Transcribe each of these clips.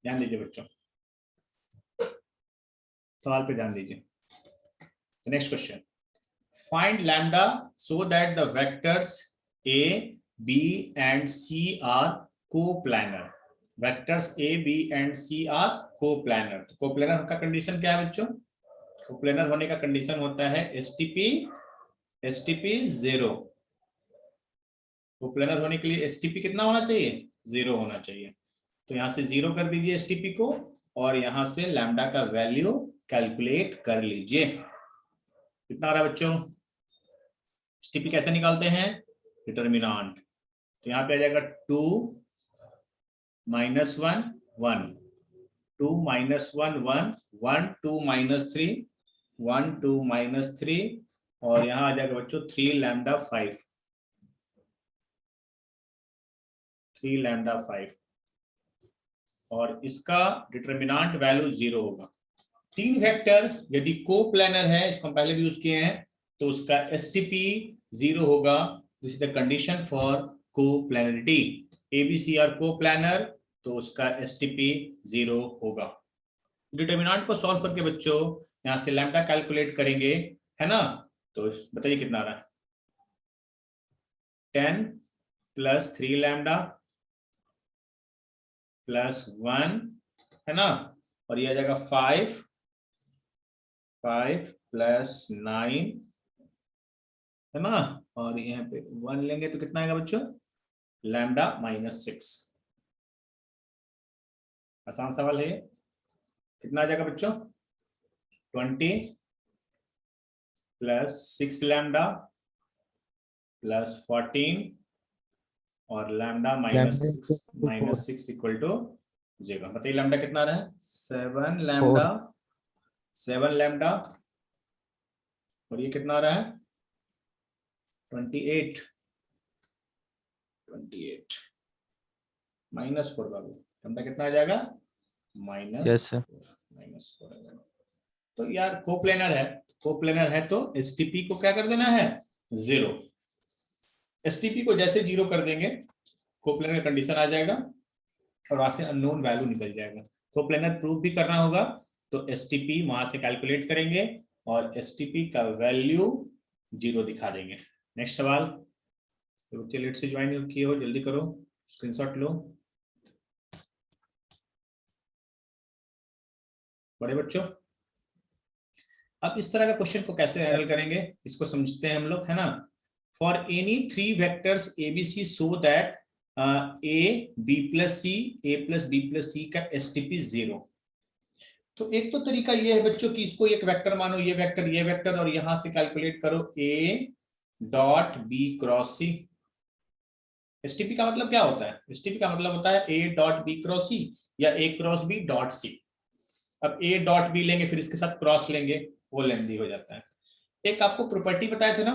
ध्यान दीजिए बच्चों, सवाल पे ध्यान दीजिए। Next question, find lambda so that the vectors a b and c are coplanar। Vectors a b and c are coplanar। तो कोप्लानर का कंडीशन क्या है बच्चों? कोप्लानर होने का कंडीशन होता है एसटीपी 0। कोप्लानर होने के लिए एसटीपी कितना होना चाहिए? 0 होना चाहिए। तो यहां से 0 कर दीजिए एसटीपी को, और यहां से लैम्डा का वैल्यू कैलकुलेट कर लीजिए। कितना आ रहा है बच्चों? एसटीपी कैसे निकालते हैं? डिटरमिनेंट। तो यहाँ पे आ जाएगा 2 -1 1, 2 -1 1, 1 2 -3 1 2 -3, और यहाँ आ जाएगा बच्चों 3 लैम्डा 5, 3 लैम्डा 5, और इसका डिटरमिनेंट वैल्यू 0 होगा। तीन वेक्टर यदि कोप्लानर है, इसको हम पहले भी यूज किए हैं, तो उसका एसटीपी 0 होगा। This is the condition for coplanarity. ABC are coplanar, तो उसका एसटीपी 0 होगा। डिटरमिनेंट को सॉल्व करके बच्चों यहां से लैम्डा कैलकुलेट करेंगे, है ना? तो बताइए कितना आ रहा है? 10 + 3 लैम्डा +1, है ना? और ये आ जाएगा 5 + 9, है ना? और यहाँ पे 1 लेंगे तो कितना आएगा बच्चों? लैम्डा -6। आसान सवाल है ये। कितना आ जाएगा बच्चों? 20 + 6 लैम्डा +14, और लैम्डा -6 = 0। बताइए लैम्डा कितना आ रहा है? 7 लैम्डा, 7 लैम्डा, और ये कितना आ रहा है? 28 -4 बाबू। लैम्डा कितना आ जाएगा? -4 आ जाएगा। तो यार कोप्लेनर है तो एसटीपी को क्या कर देना है? 0। एसटीपी को जैसे 0 कर देंगे, कोप्लेनर का कंडीशन आ जाएगा, और वहां से अननोन वैल्यू निकल जाएगा। कोप्लेनर प्रूव भी करना होगा, तो एसटीपी वहां से कैलकुलेट करेंगे, और एसटीपी का वैल्यू 0 दिखा देंगे। नेक्स्ट सवाल। तो बच्चे लेट से ज्वाइन किए हो, जल्दी करो, स्क्रीनशॉट लो बड़े बच्चों। अब इस तरह का क्वेश्चन को कैसे हैंडल करेंगे, इसको समझते हैं हम लोग, है ना? For any 3 vectors ABC so that A B + C, A + B + C का एसटीपी 0। तो एक तो तरीका ये है बच्चों कि इसको एक वेक्टर मानो, ये वेक्टर, और यहां से कैलकुलेट करो A dot B cross C। STP का मतलब क्या होता है? एसटीपी का मतलब होता है A dot B cross C, या A cross B dot C। अब A डॉट B लेंगे, फिर इसके साथ क्रॉस लेंगे, वो लेंथी हो जाता है। एक आपको प्रॉपर्टी बताया था ना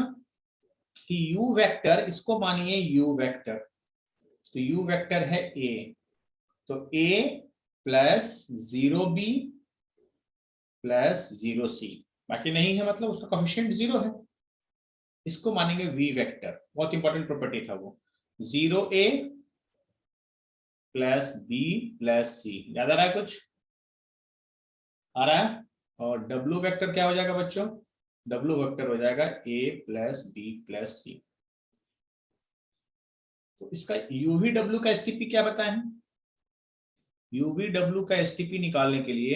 कि U वेक्टर, इसको मानिए U वेक्टर, तो U वेक्टर है A, तो A + 0B + 0C, बाकी नहीं है, मतलब उसका कोएफिशिएंट 0 है। इसको मानेंगे V वेक्टर। बहुत इंपॉर्टेंट प्रॉपर्टी था वो। 0A + B + C, याद आ रहा है कुछ? आ रहा है? और W वेक्टर क्या हो जाएगा बच्चों? W वेक्टर हो जाएगा A + B + C। तो इसका UVW का एसटीपी क्या बताएं? UVW का एसटीपी निकालने के लिए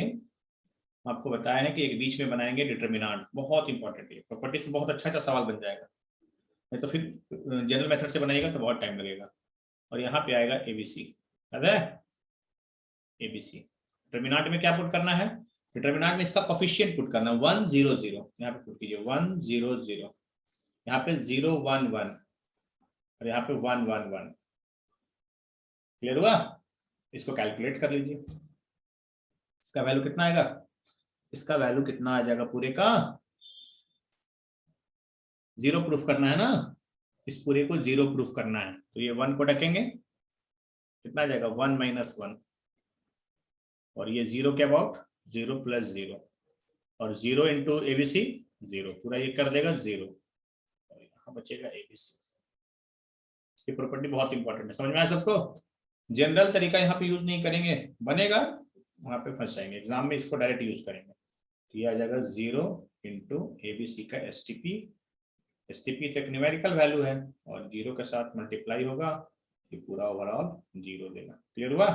आपको बताया है कि एक बीच में बनाएंगे डिटरमिनेंट। बहुत इंपॉर्टेंट है, प्रॉपर्टी से बहुत अच्छा सवाल बन जाएगा, नहीं तो फिर जनरल मेथड से बनाएगा तो बहुत टाइम लगेगा। और यहाँ पे आएगा एबीसी, याद है? एबीसी डिटरमिनेंट में क्या पुट करना है? डिटरमिनेंट में इसका कोएफिशिएंट पुट करना है 1 0 0। यहाँ पे पुट कीजिए 1 0 0, यहाँ पे 0 1 1, और यहाँ पे 1 1 1। क्लियर हुआ? इसको कैलकुलेट कर लीजिए, इसका वैल्यू कितना आएगा? इसका वैल्यू कितना आ जाएगा? पूरे का 0 प्रूफ करना है ना, इस पूरे को 0 प्रूफ करना है, तो ये 1 को ढकेंगे, कितना आ जाएगा? 1 - 1, और ये 0 के अबाउट 0 + 0, और 0 इंटू एबीसी 0, पूरा ये कर देगा 0, और यहाँ बचेगा एबीसी। ये प्रॉपर्टी बहुत इंपॉर्टेंट है, समझ में आया सबको? जनरल तरीका यहाँ पे यूज नहीं करेंगे, बनेगा वहां पे फंस जाएंगे, एग्जाम में इसको डायरेक्ट यूज करेंगे। तो ये आ जाएगा 0 इंटू एबीसी का एसटीपी। एसटीपी तो एक न्यूमेरिकल वैल्यू है और 0 के साथ मल्टीप्लाई होगा, ये पूरा ओवरऑल 0 देगा। क्लियर हुआ?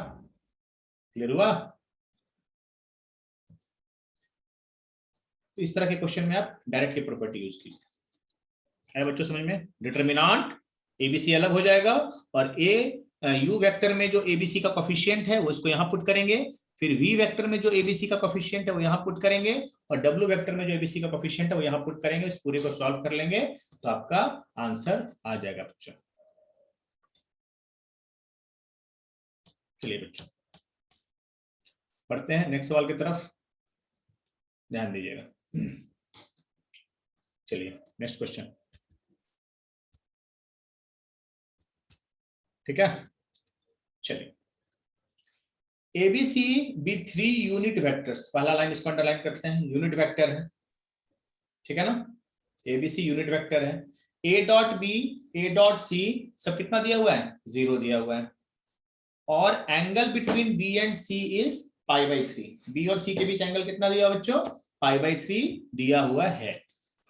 क्लियर हुआ? तो इस तरह के क्वेश्चन में आप डायरेक्ट की प्रॉपर्टी यूज कीजिए। है बच्चों समझ में? डिटरमिनेंट एबीसी अलग हो जाएगा और ए यू वेक्टर में जो एबीसी का कोफिशिएंट है वो इसको यहां पुट करेंगे, फिर वी वेक्टर में जो एबीसी का कोफिशिएंट है वो यहां पुट करेंगे और डब्ल्यू वेक्टर में जो एबीसी का कोफिशिएंट है वो यहां पुट करेंगे। इस पूरे को सॉल्व कर लेंगे तो आपका आंसर आ जाएगा बच्चों। चलिए बच्चों पढ़ते हैं नेक्स्ट सवाल की तरफ, ध्यान दीजिएगा। चलिए नेक्स्ट क्वेश्चन, ठीक है। चलिए एबीसी बी 3 यूनिट वेक्टर्स, पहला लाइन इसको अंडरलाइन करते हैं, यूनिट वेक्टर है, ठीक है ना। एबीसी यूनिट वेक्टर है, a dot b a dot c सब कितना दिया हुआ है? 0 दिया हुआ है और angle between B and C is π/3। B और सी के बीच एंगल कितना दिया बच्चों? π/3 दिया हुआ है।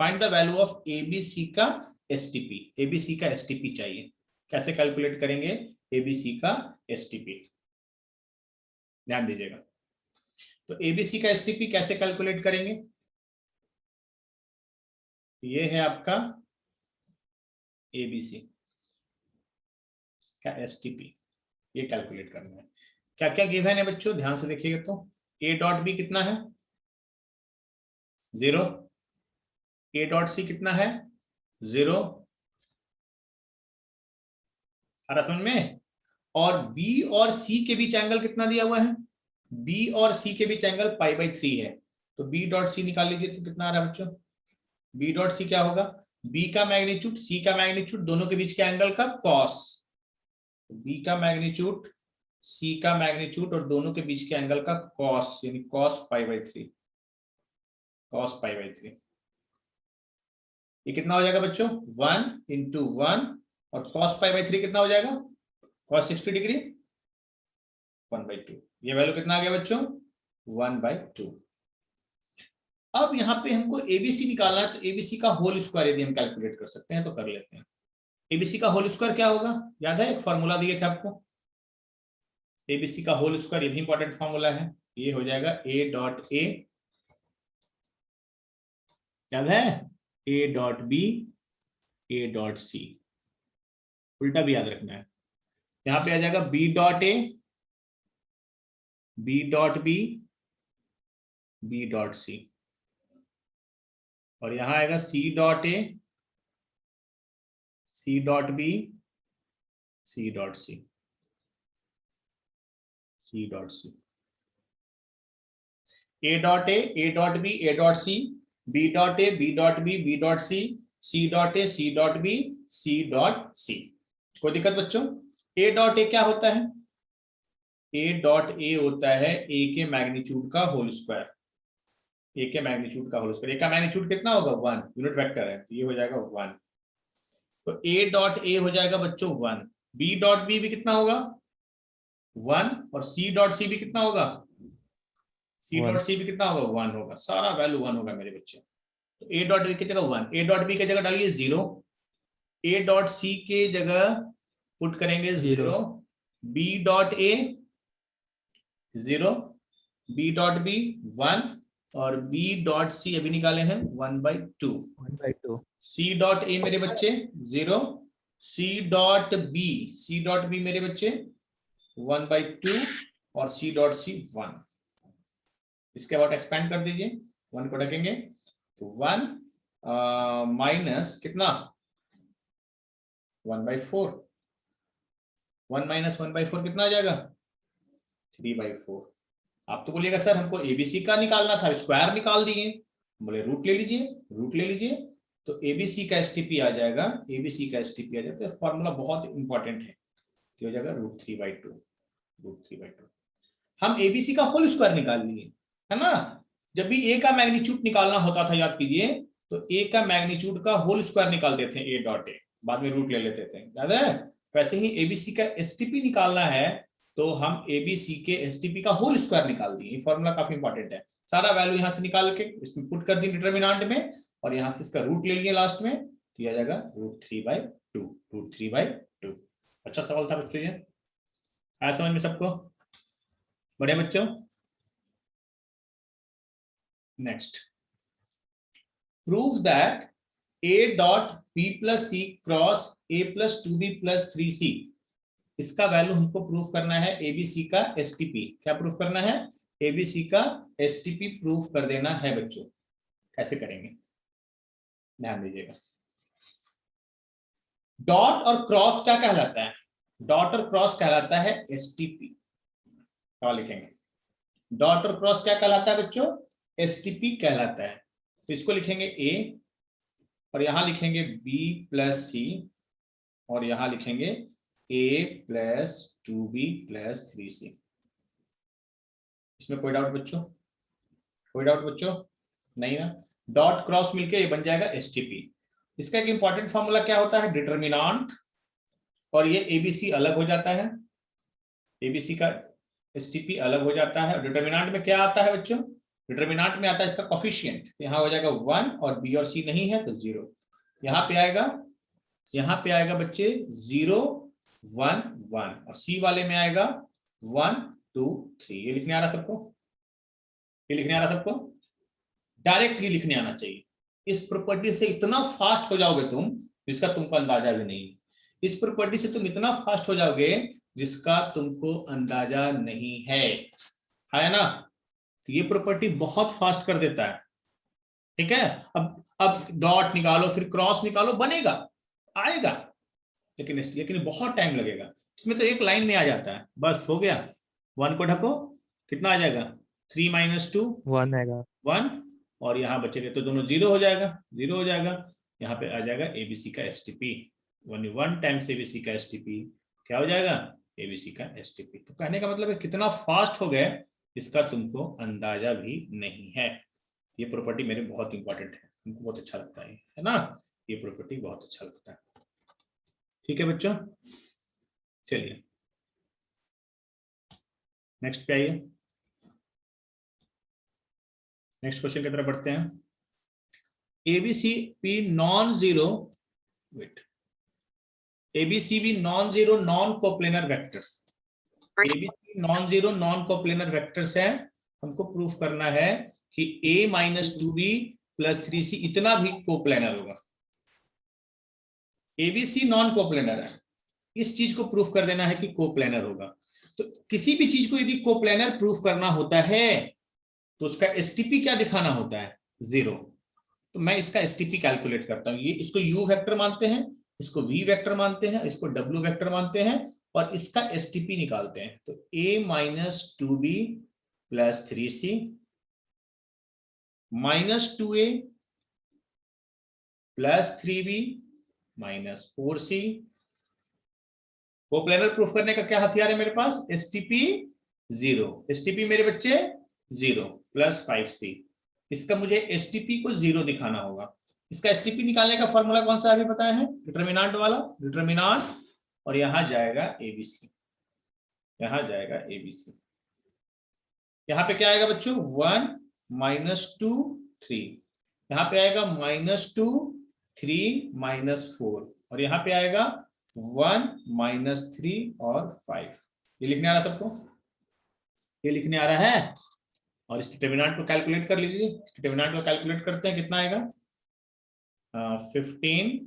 Find the value of ABC का एसटीपी। एबीसी का एसटीपी चाहिए, कैसे कैलकुलेट करेंगे एबीसी का एसटीपी? ध्यान दीजिएगा। तो एबीसी का एसटीपी कैसे कैलकुलेट करेंगे? ये है आपका एबीसी का एसटीपी, ये कैलकुलेट करना है। क्या क्या गिवन है बच्चों, ध्यान से देखिएगा। तो ए डॉट बी कितना है? 0। ए डॉट सी कितना है? 0। आ रहा समझ में? और बी और सी के बीच एंगल कितना दिया हुआ है? बी और सी के बीच एंगल π/3 है। तो बी डॉट सी निकाल लीजिए, तो कितना आ रहा है बच्चों? बी डॉट सी क्या होगा? बी का मैग्नीट्यूड सी का मैग्नीट्यूड दोनों के बीच के एंगल का कॉस। बी का मैग्नीट्यूड सी का मैग्नीट्यूड और दोनों के बीच के एंगल का कॉस, यानी कॉस π/3। कॉस π/3 ये कितना हो जाएगा बच्चों? 1 इंटू 1 और कॉस π/3 कितना हो जाएगा? Cos 60 degree 1/2। ये वैल्यू कितना आ गया बच्चों? 1/2। अब यहाँ पे हमको एबीसी निकालना है, तो एबीसी का होल स्क्वायर यदि हम कैलकुलेट कर सकते हैं तो कर लेते हैं। एबीसी का होल स्क्वायर क्या होगा? याद है एक फॉर्मूला दिए थे आपको, एबीसी का होल स्क्वायर, ये भी इंपॉर्टेंट फॉर्मूला है। ये हो जाएगा ए डॉट ए, याद है, a dot b a dot c. उल्टा भी याद रखना है। यहां पे आ जाएगा b dot a b dot b b dot c, और यहां आएगा c dot a c dot b c dot c c dot c. A dot a dot b a dot c, b dot a b dot b dot c dot a c dot b c dot c. कोई दिक्कत बच्चों? ए dot ए क्या होता है? A dot ए होता है ए के magnitude का होल स्क्वायर। ए के मैग्नीट्यूड का होल स्क्वायर, ए का मैग्नीट्यूड कितना होगा? 1, यूनिट वेक्टर है तो ये हो जाएगा 1। तो ए डॉट ए हो जाएगा बच्चों 1, बी डॉट बी भी कितना होगा? 1, और सी डॉट सी भी कितना होगा? सी डॉट सी भी कितना होगा? 1 होगा। सारा वैल्यू 1 होगा मेरे बच्चे। तो ए डॉट बी की जगह 1, ए डॉट बी की जगह डालिए 0, ए डॉट सी के जगह पुट करेंगे 0, b dot a 0, b dot b 1 और बी डॉट सी अभी निकाले हैं 1/2। सी डॉट ए मेरे बच्चे 0, सी डॉट बी मेरे बच्चे 1/2 और सी डॉट सी 1। इसके बाद एक्सपेंड कर दीजिए, 1 को रखेंगे तो 1 माइनस कितना? 1/4। 1 माइनस 1/4 कितना आ जाएगा? 3/4। आप तो बोलिएगा सर हमको एबीसी का निकालना था, स्क्वायर निकाल दिए। बोले रूट ले लीजिए, रूट ले लीजिए तो एबीसी का एसटीपी आ जाएगा, एबीसी का एसटीपी आ जाएगा। तो फॉर्मूला बहुत इंपॉर्टेंट है, तो हो जाएगा √3/2। हम एबीसी का होल स्क्वायर निकाल लिए, है ना। जब भी ए का मैग्नीट्यूड निकालना होता था, याद कीजिए, तो ए का मैग्नीट्यूड का होल स्क्वायर निकालते थे ए डॉट ए, बाद में रूट ले लेते थे, याद है। वैसे ही एबीसी का एसटीपी निकालना है तो हम एबीसी के एसटीपी का होल स्क्वायर निकाल दिए। ये फॉर्मूला काफी इंपॉर्टेंट है। सारा वैल्यू यहां से निकाल के इसमें पुट कर दी डिटरमिनेंट में, और यहां से इसका रूट ले लिए लास्ट में, तो आ जाएगा √3/2, √3/2। अच्छा सवाल था बच्चों, ये आया समझ में सबको? बढ़िया बच्चों। Next, prove that a dot b plus c cross a plus 2b plus 3c, इसका वैल्यू हमको प्रूफ करना है एबीसी का एसटीपी। क्या प्रूफ करना है? एबीसी का एसटीपी प्रूफ कर देना है बच्चों। कैसे करेंगे, ध्यान दीजिएगा। डॉट और क्रॉस क्या कहलाता है? डॉट और क्रॉस कहलाता है एसटीपी। क्या लिखेंगे? डॉट और क्रॉस क्या कहलाता है बच्चों? एसटीपी कहलाता है। तो इसको लिखेंगे ए, और यहां लिखेंगे b प्लस सी, और यहां लिखेंगे a plus 2b plus 3c। इसमें कोई डाउट बच्चों? कोई डाउट बच्चों? नहीं ना। डॉट क्रॉस मिलके ये बन जाएगा एसटीपी। इसका एक इंपॉर्टेंट फॉर्मूला क्या होता है? डिटरमिनेंट, और ये एबीसी अलग हो जाता है, एबीसी का एसटीपी अलग हो जाता है। डिटरमिनेंट में क्या आता है बच्चों? डिटरमिनेंट में आता है इसका कोफिशिएंट। यहां हो जाएगा 1, और बी और सी नहीं है तो 0। यहां पे आएगा, यहां पे आएगा बच्चे 0 1 1, और सी वाले में आएगा 1 2 3। ये लिखने आ रहा सबको? ये लिखने आ रहा सबको? डायरेक्ट ही लिखने आना चाहिए। इस प्रॉपर्टी से इतना फास्ट हो जाओगे तुम जिसका तुमको अंदाजा भी नहीं। इस प्रॉपर्टी से तुम इतना फास्ट हो जाओगे जिसका तुमको अंदाजा नहीं है ना? तो ये प्रॉपर्टी बहुत फास्ट कर देता है, ठीक है। अब डॉट निकालो, फिर क्रॉस निकालो, बनेगा, आएगा, लेकिन बहुत टाइम लगेगा। इसमें तो एक लाइन में आ जाता है, बस हो गया। 1 को ढको, कितना आ जाएगा? 3 - 2 1 आएगा, 1, और यहाँ बचेगा तो दोनों 0 हो जाएगा, 0 हो जाएगा। यहाँ पे आ जाएगा एबीसी का एसटीपी। 1 टाइम्स एबीसी का एसटीपी क्या हो जाएगा? एबीसी का एसटीपी। तो कहने का मतलब है कितना फास्ट हो गए इसका तुमको अंदाजा भी नहीं है। ये प्रॉपर्टी मेरे बहुत इंपॉर्टेंट है, तुमको बहुत अच्छा लगता है ना? ये प्रॉपर्टी बहुत अच्छा लगता है। ठीक है बच्चों, चलिए नेक्स्ट पे आइए। नेक्स्ट क्वेश्चन की तरफ बढ़ते हैं। ABCB non zero, wait, ABCB non zero non coplanar vectors. ABC non zero non coplanar vectors है। हमको प्रूफ करना है कि A - 2B प्लस 3C इतना भी कोप्लेनर होगा। ABC नॉन कोप्लेनर है, इस चीज को प्रूफ कर देना है कि कोप्लेनर होगा। तो किसी भी चीज को यदि कोप्लेनर प्रूफ करना होता है तो उसका एसटीपी क्या दिखाना होता है? 0। तो मैं इसका एसटीपी कैलकुलेट करता हूं। ये इसको यू वेक्टर मानते हैं, इसको वी वेक्टर मानते हैं, इसको डब्ल्यू वेक्टर मानते हैं, और इसका एसटीपी निकालते हैं। तो A - 2B plus 3C -2A plus 3B minus 4C। Coplanar proof करने का क्या हथियार है मेरे पास? एसटीपी 0। एसटीपी मेरे बच्चे 0 प्लस 5C। इसका मुझे एसटीपी को 0 दिखाना होगा। इसका एसटीपी निकालने का फॉर्मूला कौन सा अभी बताया है? डिटरमिनेंट वाला, डिटरमिनेंट, और यहां जाएगा एबीसी, यहां जाएगा एबीसी। यहां पे क्या आएगा बच्चों? 1 - 2 3, यहां पे आएगा -2 3 -4, और यहां पे आएगा 1 - 3 और 5। ये लिखने आ रहा सबको? ये लिखने आ रहा है? और इस डिटरमिनेंट को कैलकुलेट कर लीजिए। डिटरमिनेंट को कैलकुलेट करते हैं, कितना आएगा? 15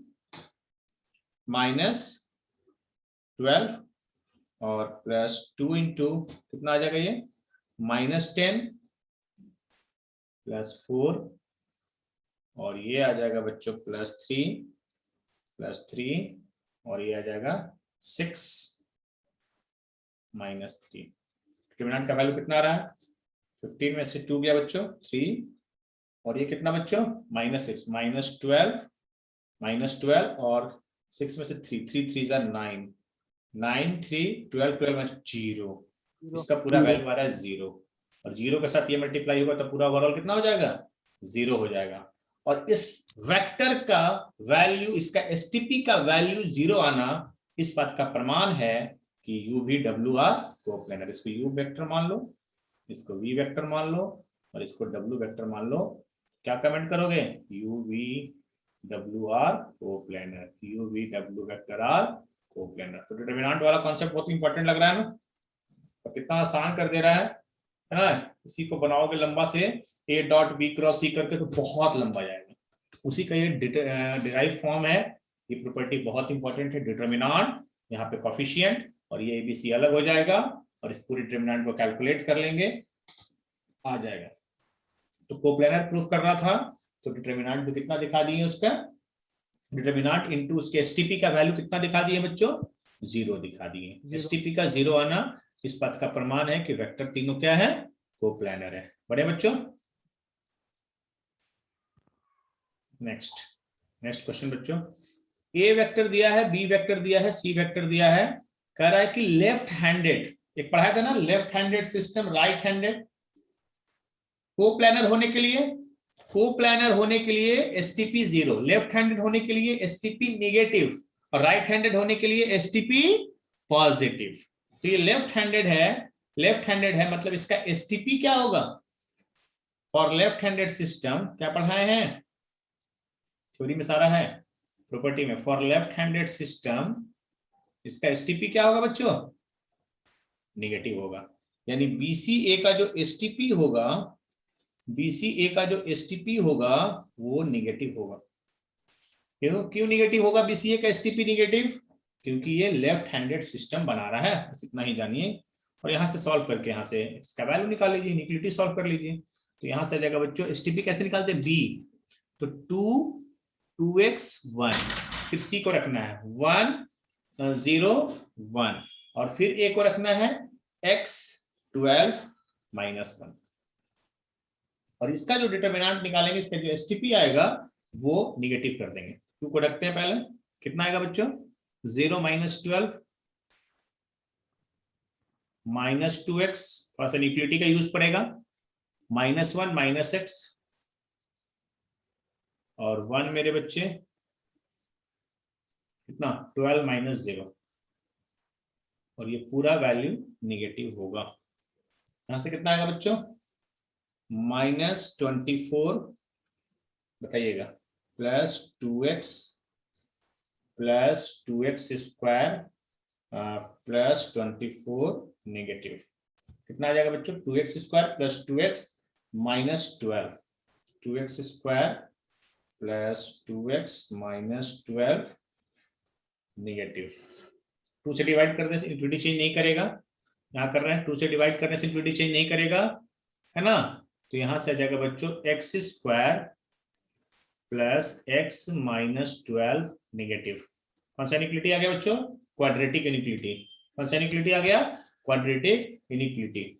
- 12 और प्लस 2 इंटू कितना आ जाएगा ये? -10 प्लस 4, और ये आ जाएगा बच्चों +3 प्लस 3, और ये आ जाएगा 6 - 3। डिटरमिनेंट का वैल्यू कितना आ रहा है? 15 में से 2 गया बच्चों 3, और ये कितना बच्चों? -6 -12 और 6 में से 3 3 3 9 9 3 12 12 में 0। इसका पूरा वैल्यू आ रहा है 0, और 0 के साथ ये मल्टीप्लाई होगा तो पूरा ओवरऑल कितना हो जाएगा? 0 हो जाएगा। और इस वेक्टर का वैल्यू, इसका एसटीपी का वैल्यू 0 आना इस बात का प्रमाण है कि you V W are coplanar. इसको यू वेक्टर मान लो, इसको वी वेक्टर मान लो और इसको डब्ल्यू वेक्टर मान लो। क्या कमेंट करोगे? U V W are coplanar, U V W vector are coplanar. तो डिटरमिनेंट वाला कॉन्सेप्ट बहुत इंपॉर्टेंट लग रहा है ना, तो कितना आसान कर दे रहा है ना। इसी को बनाओगे लंबा से ए डॉट बी क्रॉस सी करके तो बहुत लंबा जाएगा। उसी का ये डिराइव फॉर्म है। ये प्रॉपर्टी बहुत इंपॉर्टेंट है, डिटरमिनेंट यहाँ पे कोफिशिएंट और ये एबीसी अलग हो जाएगा और इस पूरी डिटरमिनेंट को कैलकुलेट कर लेंगे, आ जाएगा। तो कोप्लेनर प्रूफ करना था तो डिटरमिनेंट भी कितना दिखा दिए, उसका डिटरमिनेंट इनटू उसके एसटीपी का वैल्यू कितना दिखा दिए बच्चों? 0 दिखा दिए। एसटीपी का 0 आना इस बात का प्रमाण है कि वेक्टर तीनों क्या है? कोप्लेनर है। बड़े बच्चों, नेक्स्ट क्वेश्चन बच्चों, ए वेक्टर दिया है, बी वेक्टर दिया है, सी वेक्टर दिया है। कह रहा है कि लेफ्ट हैंडेड, एक पढ़ाया था ना left handed system, right handed. Coplanar होने के लिए एसटीपी 0, लेफ्ट हैंडेड होने के लिए एसटीपी नेगेटिव और राइट हैंडेड होने के लिए एसटीपी पॉजिटिव। तो ये लेफ्ट हैंडेड है मतलब इसका एसटीपी क्या होगा? फॉर लेफ्ट हैंडेड सिस्टम क्या पढ़ाए हैं? थ्योरी में सारा है, प्रॉपर्टी में। फॉर लेफ्ट हैंडेड सिस्टम इसका एसटीपी क्या होगा बच्चों? नेगेटिव होगा। यानी बीसीए का जो एसटीपी होगा, बीसीए का जो एसटीपी होगा वो नेगेटिव होगा। क्यों नेगेटिव होगा बीसीए का एसटीपी नेगेटिव? क्योंकि ये लेफ्ट हैंडेड सिस्टम बना रहा है, बस इतना ही जानिए। और यहाँ से सॉल्व करके यहाँ से इसका वैल्यू निकाल लीजिए, इनइक्वालिटी सॉल्व कर लीजिए। तो यहाँ से आ जाएगा बच्चों एसटीपी कैसे निकालते हैं? बी तो 2x 1, फिर सी को रखना है 1 0 1 और फिर ए को रखना है x 12 -1। और इसका जो डिटरमिनेंट निकालेंगे, इसका जो एसटीपी आएगा वो निगेटिव कर देंगे। 2 को रखते हैं पहले, कितना आएगा बच्चों? 0 -12 -2x, थोड़ा सा इक्विटी का यूज पड़ेगा, -1 -x और 1 मेरे बच्चे कितना? 12 -0 और ये पूरा वैल्यू निगेटिव होगा। यहां से कितना आएगा बच्चों? -24 बताइएगा +2x स्क्वायर +24 नेगेटिव। कितना आ जाएगा बच्चों? 2x square +2x -12, 2x square +2x -12 negative. 2 से डिवाइड करने से इनफिनिटी चेंज नहीं करेगा, यहाँ कर रहे हैं 2 से डिवाइड करने से इनफिनिटी चेंज नहीं करेगा, है ना। तो यहां से आ जाएगा बच्चों x स्क्वायर +x -12 नेगेटिव। कौन सा इनइक्वालिटी आ गया बच्चों? Quadratic inequality. कौन सा इनइक्वालिटी आ गया? Quadratic inequality.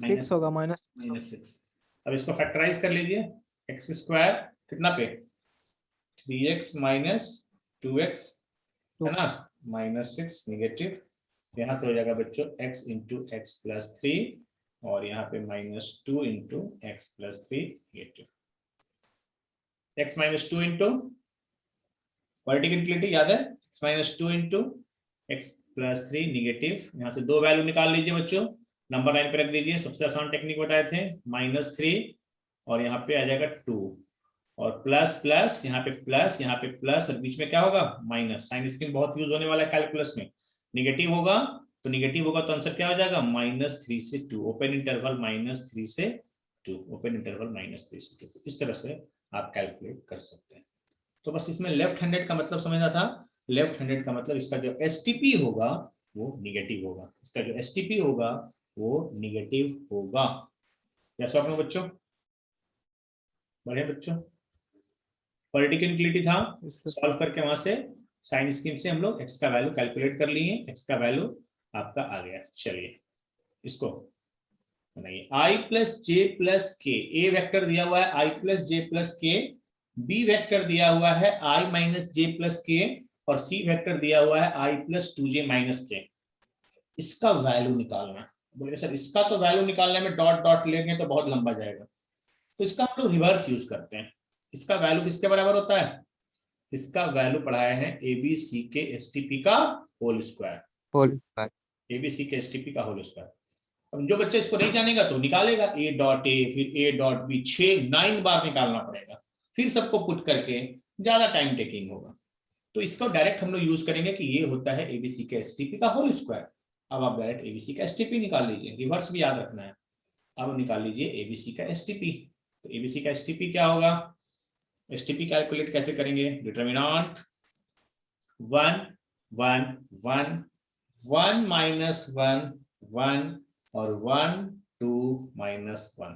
6 होगा -6। अब इसको फैक्टराइज कर लीजिए, x स्क्वायर कितना पे? 3x - 2x है ना, -6 नेगेटिव। यहाँ से हो जाएगा बच्चों x × x + 3 और यहाँ पे -2 × x + 3 negative. x - 2 × quadratic inequality याद है, x - 2 × x + 3 नेगेटिव। यहाँ से दो वैल्यू निकाल लीजिए बच्चों, नंबर लाइन पे रख दीजिए, सबसे आसान टेक्निक बताए थे, -3 और यहाँ पे आ जाएगा 2 और प्लस प्लस, यहाँ पे प्लस और बीच में क्या होगा? माइनस। साइन स्क्रीन बहुत यूज होने वाला है कैलकुलस में। नेगेटिव होगा तो आंसर क्या हो जाएगा? -3 से 2, ओपन इंटरवल -3 से 2, ओपन इंटरवल -3 से 2। इस तरह से आप कैलकुलेट कर सकते हैं। तो बस इसमें लेफ्ट हैंडेड का मतलब समझना था। लेफ्ट हैंडेड का मतलब इसका जो एसटीपी होगा वो निगेटिव होगा, इसका जो एसटीपी होगा वो निगेटिव होगा। कैसा आपने बच्चों? बढ़िया बच्चों, क्वाड्रेटिक इनइक्वालिटी था, सॉल्व करके वहां से साइन स्कीम से हम लोग x का वैल्यू कैलकुलेट कर लिए, x का वैल्यू आपका आ गया। चलिए इसको बनाइए, i + j + k। a vector दिया हुआ है i + j + k, b vector दिया हुआ है i - j + k और c वेक्टर दिया हुआ है i + 2j - k। इसका वैल्यू निकालना। बोले सर इसका तो वैल्यू निकालने में डॉट डॉट लेंगे तो बहुत लंबा जाएगा, तो इसका हम लोग रिवर्स यूज करते हैं। इसका वैल्यू किसके बराबर होता है? इसका वैल्यू पढ़ाया है ABC के STP का whole square. Whole square. A b c के एसटीपी का होल स्क्वायर। अब जो बच्चा इसको नहीं जानेगा तो निकालेगा ए डॉट ए, फिर ए डॉट बी, 9 बार निकालना पड़ेगा, फिर सबको पुट करके ज्यादा टाइम टेकिंग होगा। तो इसको डायरेक्ट हम लोग यूज करेंगे कि ये होता है एबीसी के एसटीपी का होल स्क्वायर। अब आप डायरेक्ट एबीसी का एसटीपी निकाल लीजिए, रिवर्स भी याद रखना है। अब निकाल लीजिए एबीसी का एसटीपी। तो एबीसी का एसटीपी क्या होगा, एसटीपी कैलकुलेट कैसे करेंगे, डिटरमिनेंट 1 1 1 1 माइनस 1 1 और 1 2 माइनस 1।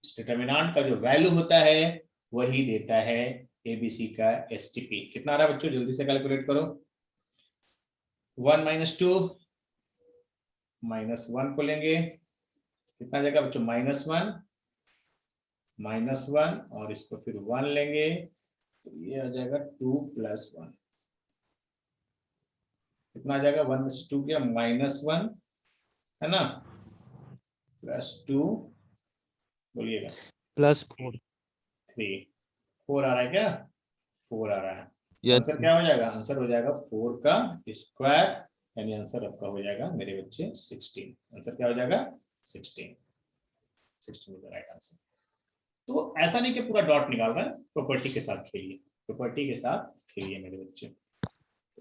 डिटरमिनेंट का जो वैल्यू होता है वही देता है एबीसी का एसटीपी। कितना आ रहा है बच्चों, जल्दी से कैलकुलेट करो। 1 माइनस 2 माइनस 1 को लेंगे, कितना जाएगा बच्चों, -1 और इसको फिर 1 लेंगे, तो ये आ जाएगा 2 + 1। कितना आ जाएगा, 1 में से 2 गया, -1 है ना, +2, बोलिएगा, +4। 3 4 आ रहा है क्या, 4 आ रहा है। यस आंसर क्या हो जाएगा, आंसर हो जाएगा 4 का स्क्वायर, यानी आंसर आपका हो जाएगा मेरे बच्चे 16। आंसर क्या हो जाएगा, 16 इज द राइट आंसर। तो ऐसा नहीं कि पूरा डॉट निकाल रहा है, प्रॉपर्टी के साथ खेलिए, प्रॉपर्टी के साथ खेलिए मेरे बच्चे।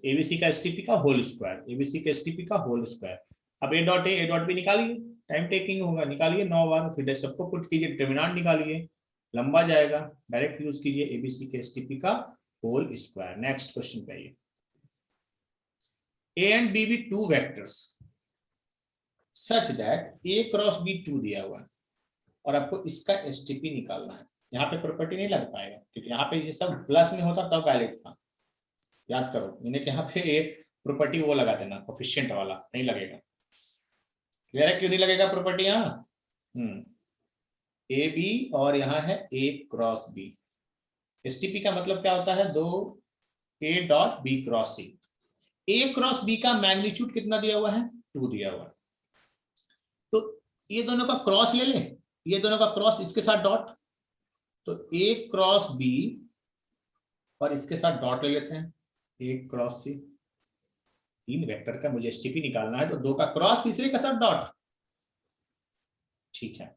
एबीसी का एसटीपी का होल स्क्वायर, एबीसी का एसटीपी का होल स्क्वायर। अब ए डॉट बी निकालिए, टाइम टेकिंग होगा, निकालिए 9 बार, फिर सबको पुट कीजिए, डिटरमिनेंट निकालिए, लंबा जाएगा, डायरेक्ट यूज कीजिए एबीसी के एसटीपी का होल स्क्वायर। नेक्स्ट क्वेश्चन पे आइए। ए एंड बी भी 2 vectors such that A cross B 2 दिया हुआ है और आपको इसका एसटीपी निकालना है। यहाँ पे प्रॉपर्टी नहीं लग पाएगा क्योंकि यहाँ पे ये सब प्लस में होता तब वैलिड था, याद करो। मैंने यहाँ पे एक प्रॉपर्टी वो लगा देना, कोफिशिएंट वाला नहीं लगेगा। क्लियर है, क्यों नहीं लगेगा प्रॉपर्टी यहाँ, ए बी और यहाँ है ए क्रॉस बी। एसटीपी का मतलब क्या होता है, 2 A dot B cross C. A cross B का मैग्नीट्यूड कितना दिया हुआ है, 2 दिया हुआ है। तो ये दोनों का क्रॉस ले ले, ये दोनों का क्रॉस इसके साथ डॉट, तो ए क्रॉस बी और इसके साथ डॉट ले लेते हैं, ए क्रॉस सी। 3 वेक्टर का मुझे एसटीपी निकालना है, तो 2 का क्रॉस, तीसरे के साथ डॉट, ठीक है।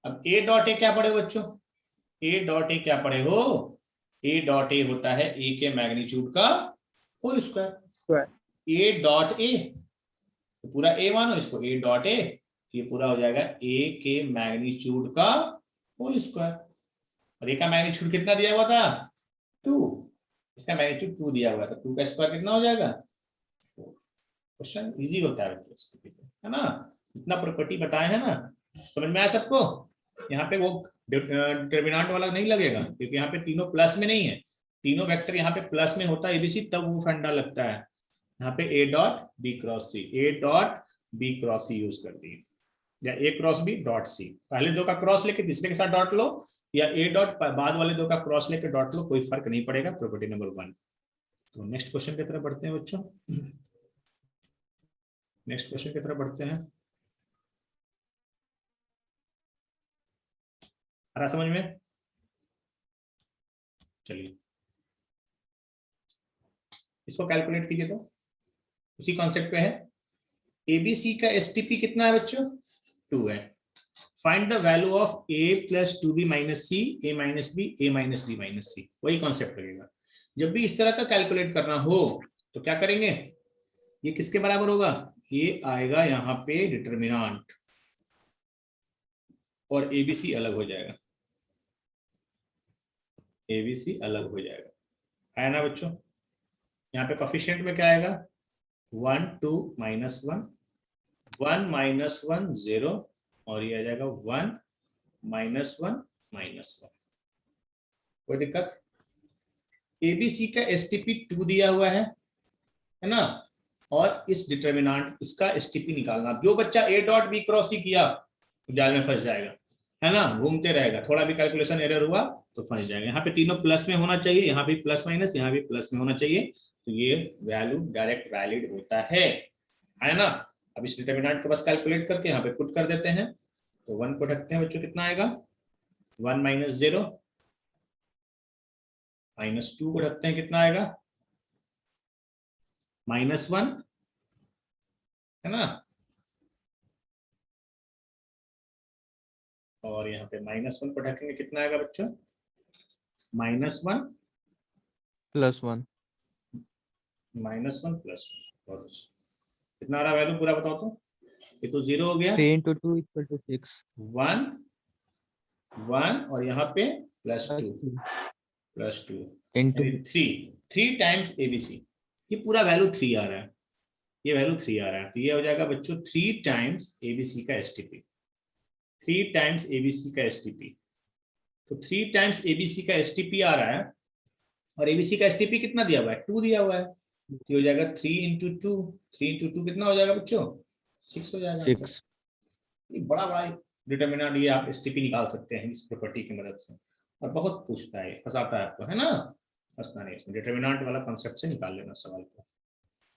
अब ए डॉट ए क्या पढ़े बच्चों, ए डॉट ए क्या पढ़े हो, ए डॉट ए होता है ए के मैग्नीट्यूड का whole square. A dot A, तो पूरा ए मानो इसको, ए डॉट ए, ये पूरा हो जाएगा ए के मैग्नीट्यूड का होल स्क्वायर। और ए का मैग्नीट्यूड कितना दिया हुआ था, 2, इसका मैग्नीट्यूड 2 दिया हुआ था, 2 का स्क्वायर कितना हो जाएगा, 4। क्वेश्चन इजी होता है ना, इतना प्रॉपर्टी बताए हैं ना, समझ में आया सबको। यहाँ पे वो डिटरमिनेंट वाला नहीं लगेगा क्योंकि यहाँ पे तीनों प्लस में नहीं है, तीनों वेक्टर यहाँ पे प्लस में होता है एबीसी, तब वो फंडा लगता है। यहाँ पे A dot B cross C, A dot B cross C use कर दी, या A cross B dot C. पहले 2 का क्रॉस लेके तीसरे के साथ डॉट लो, या ए डॉट बाद वाले 2 का क्रॉस लेके डॉट लो, कोई फर्क नहीं पड़ेगा। Property number 1। तो नेक्स्ट क्वेश्चन की तरफ बढ़ते हैं बच्चों, नेक्स्ट क्वेश्चन की तरफ बढ़ते हैं। आ रहा समझ में, चलिए इसको कैलकुलेट कीजिए। तो उसी कॉन्सेप्ट पे है, एबीसी का एसटीपी कितना है बच्चों, 2 है। Find the value of a + 2b - c, a - b, a - b - c। वही कॉन्सेप्ट लगेगा। जब भी इस तरह का कैलकुलेट करना हो तो क्या करेंगे, ये किसके बराबर होगा, ये आएगा यहाँ पे डिटरमिनेंट और एबीसी अलग हो जाएगा, एबीसी अलग हो जाएगा, है ना बच्चों। यहाँ पे कोफिशिएंट में क्या आएगा, 1 2 - 1 1 - 1 0 और ये आ जाएगा 1 - 1 -1। कोई दिक्कत। एबीसी का एसटीपी 2 दिया हुआ है ना, और इस डिटरमिनेंट इसका एसटीपी निकालना। जो बच्चा ए डॉट बी क्रॉस सी किया जाल में फंस जाएगा, है ना, घूमते रहेगा, थोड़ा भी कैलकुलेशन एरर हुआ तो फंस जाएगा। यहाँ पे तीनों प्लस में होना चाहिए, यहाँ भी प्लस माइनस, यहाँ भी प्लस में होना चाहिए, तो ये वैल्यू डायरेक्ट वैलिड होता है ना। अब इस डिटरमिनेंट को बस कैलकुलेट करके यहाँ पे पुट कर देते हैं, तो 1 को ढकते हैं बच्चों, कितना आएगा, 1 - 0 -2 को ढकते हैं, कितना आएगा, -1 है ना, और यहाँ पे -1 पर रखेंगे, कितना आएगा बच्चों, -1 +1 -1 +1। बहुत अच्छा, कितना आ रहा वैल्यू पूरा बताओ तो, ये तो 0 हो गया, 3 × 2 = 6 1 1 और यहाँ पे +2 +2 यानी 3 टाइम्स एबीसी, ये पूरा वैल्यू 3 आ रहा है, ये वैल्यू 3 आ रहा है, तो ये हो जाएगा बच्चों 3 टाइम्स एबीसी का एसटीपी, 3 टाइम्स एबीसी का एसटीपी। तो 3 टाइम्स एबीसी का एसटीपी आ रहा है, और एबीसी का एसटीपी कितना दिया हुआ है, 2 दिया हुआ है, तो हो जाएगा 3 × 2, 3 × 2 कितना हो जाएगा बच्चों, 6 हो जाएगा आंसर। 6 ये बड़ा बड़ा डिटरमिनेंट, ये आप एसटीपी निकाल सकते हैं इस प्रॉपर्टी की मदद से, और बहुत पूछता है, फंसाता है आपको, है ना, फंसना नहीं, इसमें डिटरमिनेंट वाला कॉन्सेप्ट से निकाल लेना सवाल को।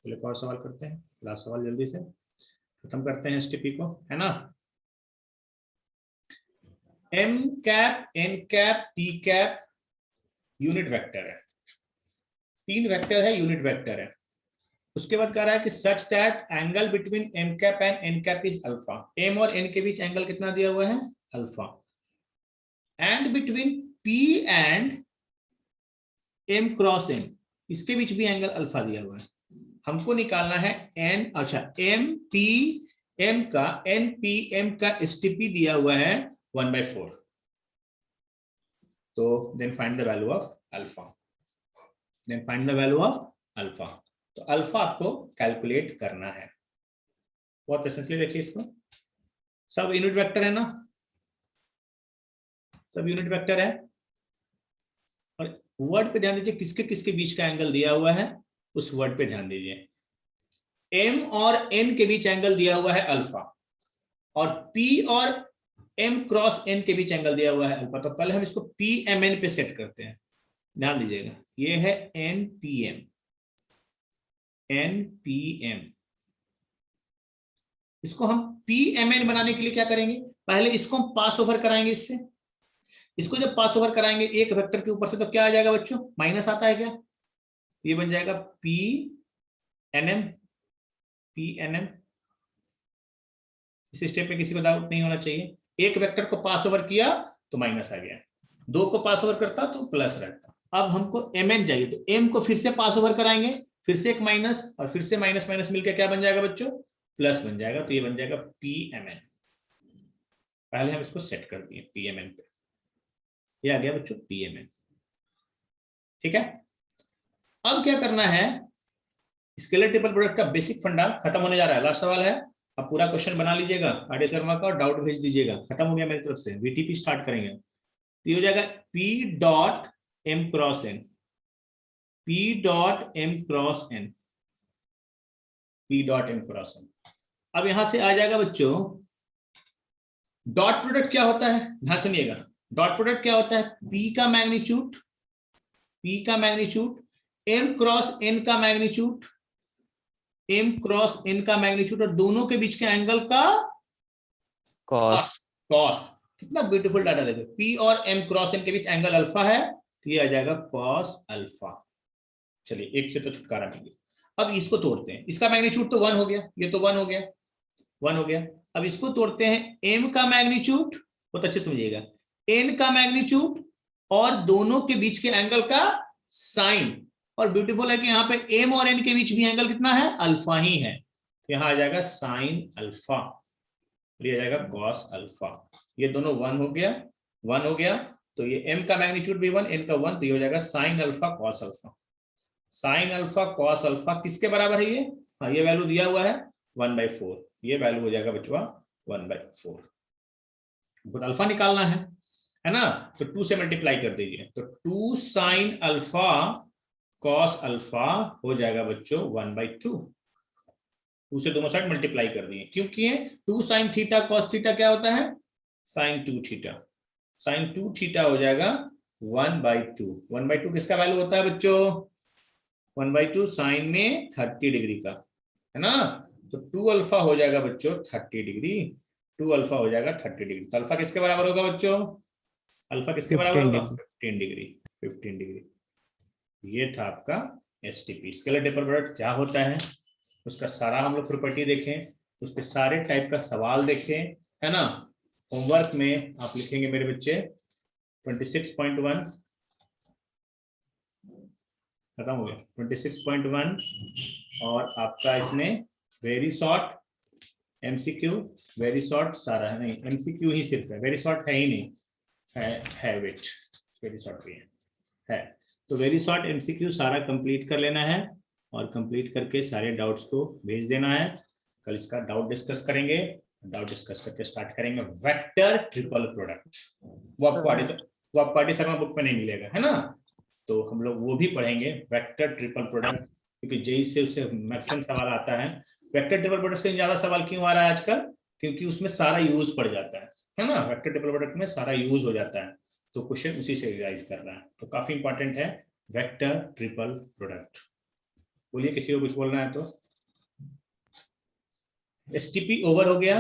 चलिए एक और सवाल करते हैं, लास्ट सवाल जल्दी से खत्म करते हैं एसटीपी को, है ना। M cap, N cap, P cap unit vector है, 3 वेक्टर है, यूनिट वेक्टर है। उसके बाद कह रहा है कि such that angle between M cap and N cap is alpha, M और एन के बीच एंगल कितना दिया हुआ है, alpha, and between P and M cross M, इसके बीच भी एंगल अल्फा दिया हुआ है। हमको निकालना है एन, अच्छा एम पी एम का, एन पी एम का एसटीपी दिया हुआ है 1/4, तो then find the value of alpha, then find the value of alpha. तो अल्फा आपको कैलकुलेट करना है, बहुत एसेंशियली देखिए इसको, सब यूनिट वेक्टर है ना, सब यूनिट वेक्टर है, और वर्ड पे ध्यान दीजिए, किसके किसके बीच का एंगल दिया हुआ है, उस वर्ड पे ध्यान दीजिए। एम और एन के बीच एंगल दिया हुआ है अल्फा, और पी और एम क्रॉस एन के बीच एंगल दिया हुआ है अल्फा, तो पहले हम इसको पी एम एन पे सेट करते हैं, ध्यान दीजिएगा, ये है N P M, N P M, इसको हम पी एम एन बनाने के लिए क्या करेंगे, पहले इसको हम पास ओवर कराएंगे इससे, इसको जब पास ओवर कराएंगे एक वेक्टर के ऊपर से, तो क्या आ जाएगा बच्चों, माइनस आता है क्या, ये बन जाएगा P N M, P N M. इस स्टेप पे किसी को डाउट नहीं होना चाहिए, एक वेक्टर को पास ओवर किया तो माइनस आ गया, 2 को पास ओवर करता तो प्लस रहता। अब हमको एम एन चाहिए, तो एम को फिर से पास ओवर कराएंगे, फिर से एक माइनस, और फिर से माइनस माइनस मिलकर क्या बन जाएगा बच्चों, प्लस बन जाएगा, तो ये बन जाएगा पी एम एन। पहले हम इसको सेट कर दिए पी एम एन पे, ये आ गया बच्चों पी एम एन, ठीक है। अब क्या करना है, स्केलर ट्रिपल प्रोडक्ट का बेसिक फंडा खत्म होने जा रहा है, लास्ट सवाल है, अब पूरा क्वेश्चन बना लीजिएगा, आरडी शर्मा का, डाउट भेज दीजिएगा, खत्म हो गया मेरी तरफ से, वीटीपी स्टार्ट करेंगे। तो ये हो जाएगा P dot M cross N, P dot M cross N, P dot M cross N. अब यहां से आ जाएगा बच्चों, डॉट प्रोडक्ट क्या होता है, ध्यान सुनिएगा, डॉट प्रोडक्ट क्या होता है, पी का मैग्नीट्यूड, पी का मैग्नीट्यूड, एम क्रॉस एन का मैग्नीट्यूड, एम क्रॉस एन का मैग्नीट्यूड, और दोनों के बीच के एंगल का cos कॉस। कितना ब्यूटीफुल डाटा देखो, पी और एम क्रॉस एन के बीच एंगल अल्फा है, तो ये आ जाएगा कॉस अल्फा। चलिए एक से तो छुटकारा मिल, अब इसको तोड़ते हैं, इसका मैग्नीट्यूड तो 1 हो गया, ये तो 1 हो गया, 1 हो गया। अब इसको तोड़ते हैं, एम का मैग्नीट्यूड, बहुत अच्छे समझिएगा, एन का मैग्नीट्यूड और दोनों के बीच के एंगल का साइन, और ब्यूटीफुल है कि यहाँ पे एम और एन के बीच भी एंगल कितना है, अल्फा ही है, यहाँ आ जाएगा साइन अल्फा, ये जाएगा कॉस अल्फा, ये दोनों 1 हो गया, 1 हो गया, तो ये m का मैग्नीट्यूड भी 1, n का 1, तो ये हो जाएगा sine alpha cos alpha, sine alpha cos alpha किसके बराबर है ये, हाँ ये वैल्यू दिया हुआ है 1/4, ये वैल्यू हो जाएगा बच्चों 1/4, तो अल्फा निकालना है ना, तो 2 से मल्टीप्लाई कर दीजिए, तो 2 साइन अल्फा कॉस अल्फा हो जाएगा बच्चों 1/2, 2 से दोनों साइड मल्टीप्लाई कर दिए, क्योंकि 2 साइन थीटा कॉस थीटा क्या होता है, साइन 2 थीटा, साइन 2 थीटा हो जाएगा 1/2, 1/2 किसका वैल्यू होता है बच्चों, 1/2 साइन में 30 डिग्री का, है ना, तो 2 अल्फा हो जाएगा बच्चों 30 डिग्री, 2 अल्फा हो जाएगा 30 डिग्री, तो अल्फा किसके बराबर होगा बच्चों, अल्फा किसके बराबर होगा, 15 डिग्री, 15 डिग्री। ये था आपका एसटीपी, स्केलर ट्रिपल प्रोडक्ट क्या होता है, उसका सारा हम लोग प्रॉपर्टी देखें, उस पर सारे टाइप का सवाल देखें, है ना। होमवर्क में आप लिखेंगे मेरे बच्चे 26.1 खत्म हो गया, 26.1 और आपका इसमें very short MCQ, very short सारा है, नहीं एमसीक्यू ही सिर्फ है, वेरी शॉर्ट है ही नहीं, है वेट, वेरी शॉर्ट भी है। तो वेरी शॉर्ट एमसीक्यू सारा कंप्लीट कर लेना है और कंप्लीट करके सारे डाउट्स को भेज देना है। कल इसका डाउट डिस्कस करेंगे, डाउट डिस्कस करके स्टार्ट करेंगे वेक्टर ट्रिपल प्रोडक्ट। वो आपको आरटी शर्मा बुक में नहीं मिलेगा, है ना। तो हम लोग वो भी पढ़ेंगे वेक्टर ट्रिपल प्रोडक्ट, क्योंकि जेई से उसे मैक्सिमम सवाल आता है। वेक्टर ट्रिपल प्रोडक्ट से ज्यादा सवाल क्यों आ रहा है आजकल, क्योंकि उसमें सारा यूज पड़ जाता है ना। वेक्टर ट्रिपल प्रोडक्ट में सारा यूज हो जाता है, तो क्वेश्चन उसी से रिवाइज कर रहा है, तो काफी इंपॉर्टेंट है वेक्टर ट्रिपल प्रोडक्ट। बोलिए किसी को कुछ बोलना है तो। एसटीपी ओवर हो गया,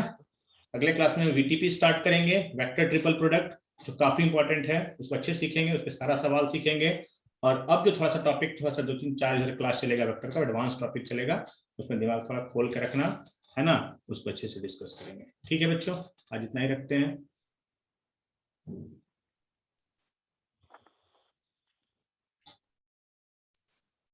अगले क्लास में वीटीपी स्टार्ट करेंगे, वेक्टर ट्रिपल प्रोडक्ट, जो काफी इंपॉर्टेंट है, उसको अच्छे सीखेंगे, उस पर सारा सवाल सीखेंगे। और अब जो थोड़ा सा टॉपिक, थोड़ा सा 2-3-4 क्लास चलेगा वेक्टर का, एडवांस टॉपिक चलेगा, उसमें दिमाग थोड़ा खोल के रखना, है ना, उसको अच्छे से डिस्कस करेंगे। ठीक है बच्चों, आज इतना ही रखते हैं।